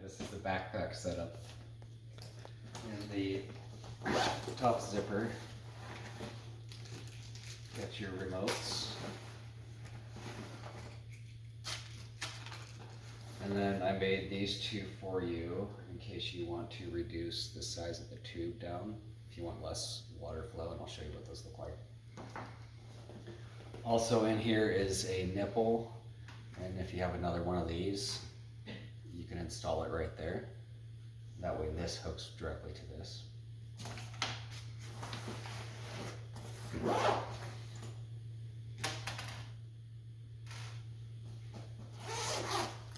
this is the backpack setup. And the top zipper, got your remotes. And then I made these two for you in case you want to reduce the size of the tube down, if you want less water flow, and I'll show you what those look like. Also in here is a nipple, and if you have another one of these, you can install it right there. That way this hooks directly to this.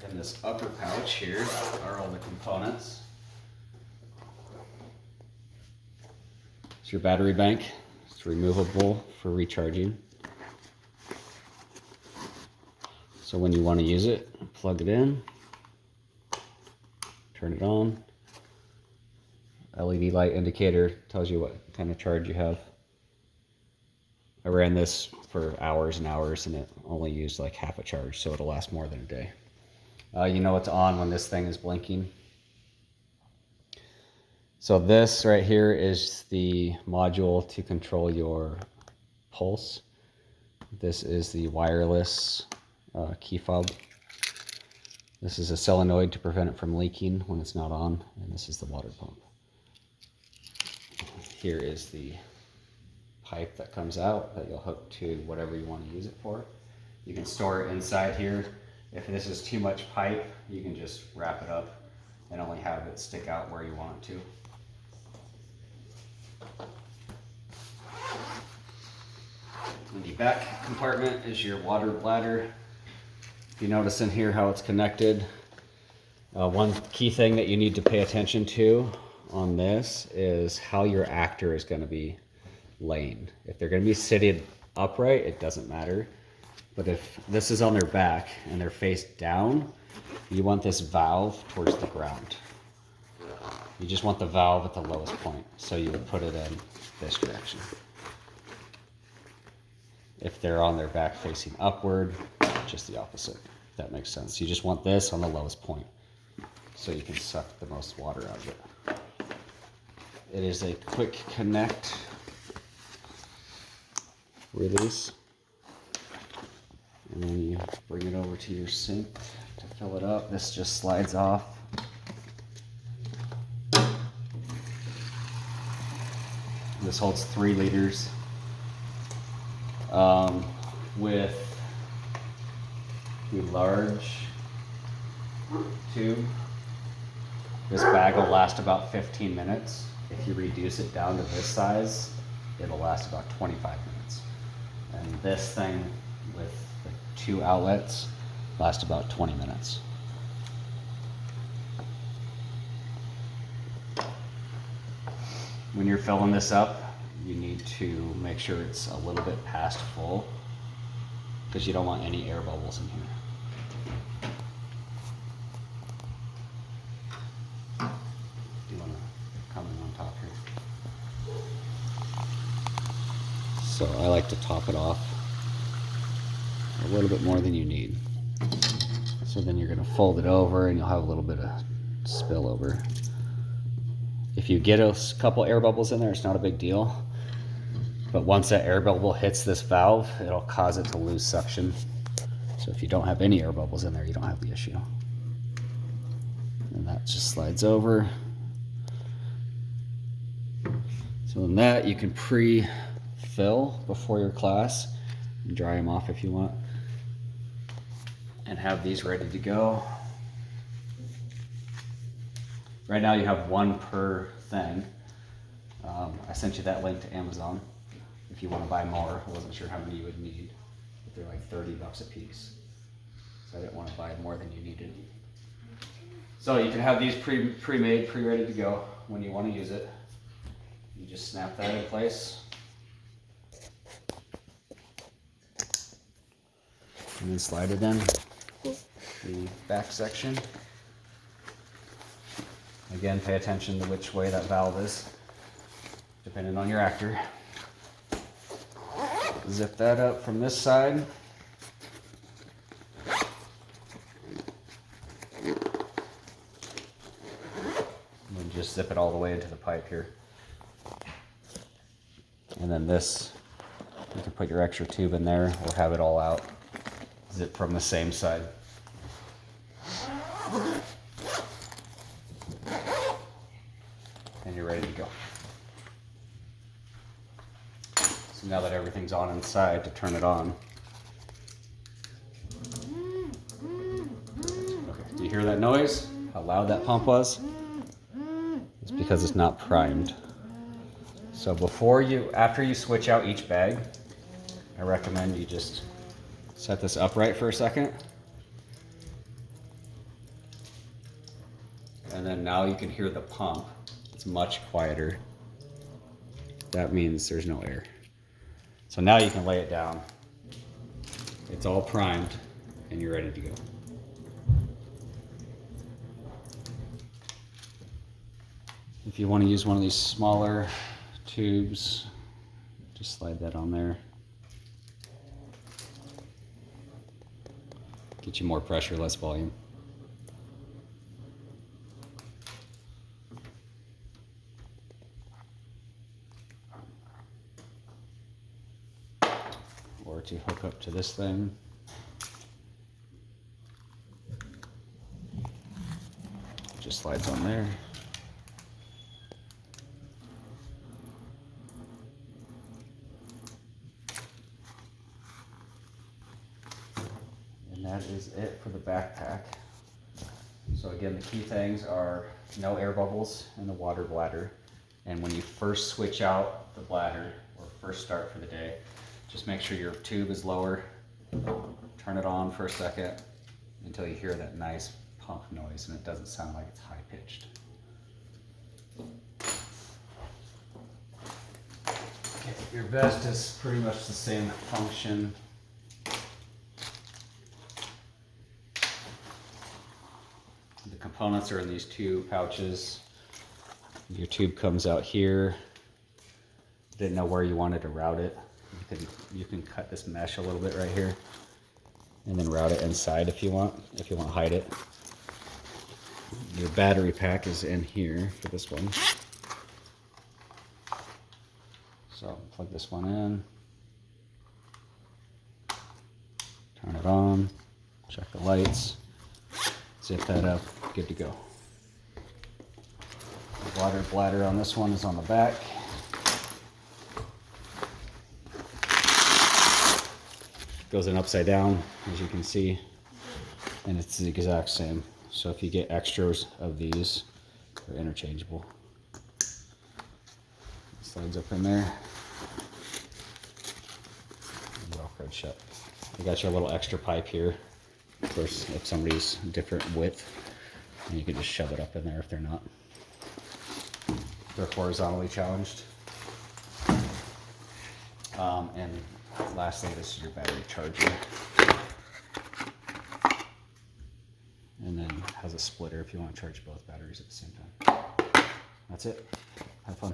In this upper pouch here are all the components. It's your battery bank. It's removable for recharging. So when you want to use it, plug it in, turn it on. LED light indicator tells you what kind of charge you have. I ran this for hours and hours and it only used like half a charge, so it'll last more than a day. You know it's on when this thing is blinking. So this right here is the module to control your pulse. This is the wireless key fob. This is a solenoid to prevent it from leaking when it's not on, and this is the water pump. Here is the pipe that comes out that you'll hook to whatever you want to use it for. You can store it inside here. If this is too much pipe, you can just wrap it up and only have it stick out where you want it to. In the back compartment is your water bladder. If you notice in here how it's connected, one key thing that you need to pay attention to on this is how your actor is going to be laying. If they're going to be sitting upright, it doesn't matter. But if this is on their back and they're face down, you want this valve towards the ground. You just want the valve at the lowest point, so you would put it in this direction. If they're on their back facing upward, just the opposite, if that makes sense. You just want this on the lowest point, so you can suck the most water out of it. It is a quick connect release. And then you bring it over to your sink to fill it up. This just slides off. This holds 3 liters. With the large tube, this bag will last about 15 minutes. If you reduce it down to this size, it'll last about 25 minutes. And this thing with the 2 outlets lasts about 20 minutes. When you're filling this up, you need to make sure it's a little bit past full, because you don't want any air bubbles in here. Do you want to come in on top here? So I like to top it off a little bit more than you need. So then you're going to fold it over and you'll have a little bit of spillover. If you get a couple air bubbles in there, it's not a big deal. But once that air bubble hits this valve, it'll cause it to lose suction. So if you don't have any air bubbles in there, you don't have the issue. And that just slides over. So in that, you can pre-fill before your class and dry them off if you want, and have these ready to go. Right now you have 1 per thing. I sent you that link to Amazon if you want to buy more. I wasn't sure how many you would need, but they're like $30 a piece. So I didn't want to buy more than you needed. So you can have these pre-made, pre-ready to go when you want to use it. You just snap that in place. And then slide it in the back section. Again, pay attention to which way that valve is, depending on your actor. Zip that up from this side. just zip it all the way into the pipe here. And then this, you can put your extra tube in there or have it all out. Zip from the same side. And you're ready to go. So now that everything's on inside, to turn it on. Okay, do you hear that noise? How loud that pump was? It's because it's not primed. So after you switch out each bag, I recommend you just set this upright for a second. And then now you can hear the pump. It's much quieter. That means there's no air. So now you can lay it down. It's all primed and you're ready to go. If you want to use one of these smaller tubes, just slide that on there. Get you more pressure, less volume. Or to hook up to this thing. Just slides on there. And that is it for the backpack. So again, the key things are no air bubbles in the water bladder. And when you first switch out the bladder or first start for the day, just make sure your tube is lower. Turn it on for a second until you hear that nice pump noise and it doesn't sound like it's high pitched. Okay, your vest is pretty much the same function. The components are in these two pouches. Your tube comes out here. Didn't know where you wanted to route it. You can cut this mesh a little bit right here and then route it inside if you want to hide it. Your battery pack is in here for this one. So plug this one in, turn it on, check the lights, zip that up, good to go. The water bladder on this one is on the back. Goes in upside down, as you can see, and it's the exact same. So if you get extras of these, they're interchangeable. Slides up in there. Velcroed shut. I got you a little extra pipe here. Of course, if somebody's different width, you can just shove it up in there if they're not. They're horizontally challenged. And lastly, this is your battery charger. And then has a splitter if you want to charge both batteries at the same time. That's it. Have fun.